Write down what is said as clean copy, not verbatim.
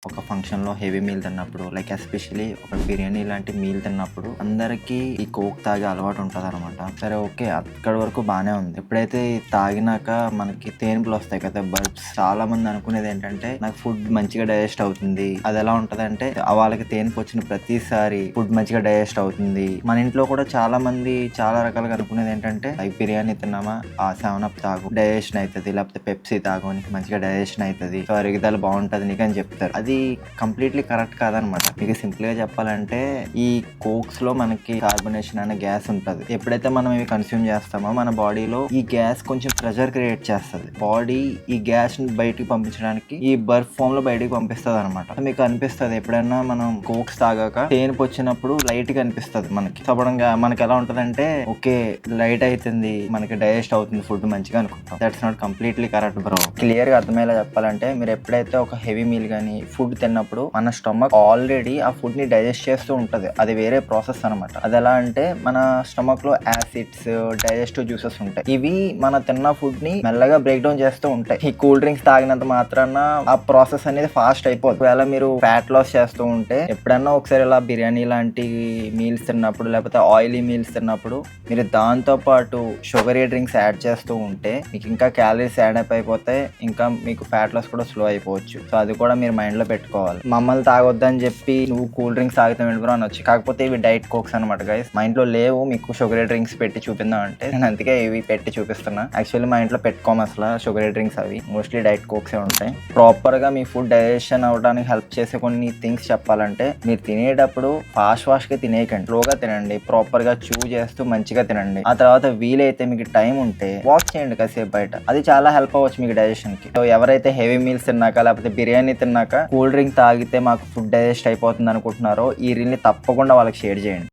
ఒక ఫంక్షన్‌లో heavy meal తిన్నప్పుడు లైక్ ఎస్పెషల్లీ ఒక బిర్యానీ లాంటి మీల్ తిన్నప్పుడు అందరికీ ఈ కోక్ తాగే అలవాటు ఉంటదనమాట. సరే ఓకే. అక్కడి వరకు బానే ఉంది. ఎప్పుడైతే తాగినాక మనకి తేన్పులొస్తాయి కదా! బర్ప్స్. చాలా మంది అనుకునేదేంటంటే నాకు ఫుడ్ మంచిగా డైజెస్ట్ అవుతుంది. అదెలా ఉంటదంటే వాళ్ళకి తేన్పొచ్చిన ప్రతిసారి ఫుడ్ మంచిగా డైజెస్ట్ అవుతుంది. మన ఇంట్లో కూడా చాలా మంది చాలా రకాలుగా అనుకునేదేంటంటే లైక్ బిర్యానీ తిన్నామా ఆ 7 అప్ తాగు డైజెషన్ అయితది. లేకపోతే పెప్సీ తాగు నీకు మంచిగా డైజెషన్ అయితది. సో అరుగుదల బావుంటది నీకని చెప్తారు. అది కంప్లీట్‌లీ కరెక్ట్ కాదనమాట. మీకు సింపుల్‌గా చెప్పాలంటే ఈ కోక్స్‌లో మనకి కార్బనేషన్ అనే గ్యాస్ ఉంటది. ఎప్పుడైతే మనం ఇవి కన్స్యూమ్ చేస్తామో మన బాడీలో ఈ గ్యాస్ కొంచెం ప్రెషర్ క్రియేట్ చేస్తది. బాడీ ఈ గ్యాస్‌ని బయటికి పంపించడానికి ఈ బర్ఫ్ ఫామ్‌లో బయటికి పంపిస్తదనమాట. మీకు అనిపిస్తది ఎప్పుడైనా మనం కోక్స్ తాగాక తేన్పొచ్చినప్పుడు లైట్‌గా అనిపిస్తది మనకి. సడన్‌గా మనకి ఎలా ఉంటదంటే ఓకే లైట్ అయితుంది. మనకి డైజెస్ట్ అవుతుంది ఫుడ్ మంచిగా అనుకుంటాం. That's not completely correct bro. క్లియర్‌గా అర్థమయ్యేలా చెప్పాలంటే మీరు ఎప్పుడైతే ఒక హెవీ మీల్ గాని ఫుడ్ తిన్నప్పుడు మన స్టమక్ ఆల్రెడీ ఆ ఫుడ్ ని డైజెస్ట్ చేస్తూ ఉంటది. అది వేరే ప్రాసెస్ అనమాట. అది ఎలా అంటే మన స్టమక్ లో యాసిడ్స్, డైజెస్టివ్ జ్యూసెస్ ఉంటాయి. ఇవి మన తిన్న ఫుడ్ ని మెల్లగా బ్రేక్ డౌన్ చేస్తూ ఉంటాయి. ఈ కూల్ డ్రింక్స్ తాగినంత మాత్రాన ఆ ప్రాసెస్ అనేది ఫాస్ట్ అయిపోదు. ఒకవేళ మీరు ఫ్యాట్ లాస్ చేస్తూ ఉంటే ఎప్పుడన్నా ఒకసారి ఇలా బిర్యానీ లాంటి మీల్స్ తిన్నప్పుడు లేకపోతే ఆయిలీ మీల్స్ తిన్నప్పుడు మీరు దాంతో పాటు షుగరీ డ్రింక్స్ యాడ్ చేస్తూ ఉంటే మీకు ఇంకా క్యాలరీస్ యాడ్ అప్ అయిపోతే ఇంకా మీకు ఫ్యాట్ లాస్ కూడా స్లో అయిపోవచ్చు. సో అది కూడా మీరు మైండ్ లో పెట్టుకోవాలి. మమ్మల్ని తాగొద్దని చెప్పి నువ్వు కూల్ డ్రింక్స్ తాగుతావు బ్రో అనొచ్చు. కాకపోతే ఇవి డైట్ కోక్స్ అనమాట గైస్. మా ఇంట్లో లేవు మీకు షుగరీ డ్రింక్స్ పెట్టి చూపిందాం అంటే నేను అందుకే ఇవి పెట్టి చూపిస్తున్నా. యాక్చువల్లీ మా ఇంట్లో పెట్టుకోము అసలు షుగరీ డ్రింక్స్. అవి మోస్ట్లీ డైట్ కోక్సే ఉంటాయి. ప్రాపర్ గా మీ ఫుడ్ డైజెషన్ అవడానికి హెల్ప్ చేసే కొన్ని థింగ్స్ చెప్పాలంటే మీరు తినేటప్పుడు ఫాస్ట్ గా తినేయకండి. స్లోగా తినండి. ప్రాపర్ గా చూ చేస్తూ మంచిగా తినండి. ఆ తర్వాత వీలైతే మీకు టైం ఉంటే వాక్ చేయండి కాసేపు బయట. అది చాలా హెల్ప్ అవ్వచ్చు మీకు డైజెషన్ కి. సో ఎవరైతే హెవీ మీల్స్ తిన్నాక లేకపోతే బిర్యానీ తిన్నాక కూల్ డ్రింక్ తాగితే మాకు ఫుడ్ డైజెస్ట్ అయిపోతుంది అనుకుంటున్నారో ఈ రీల్ని తప్పకుండా వాళ్ళకి షేర్ చేయండి.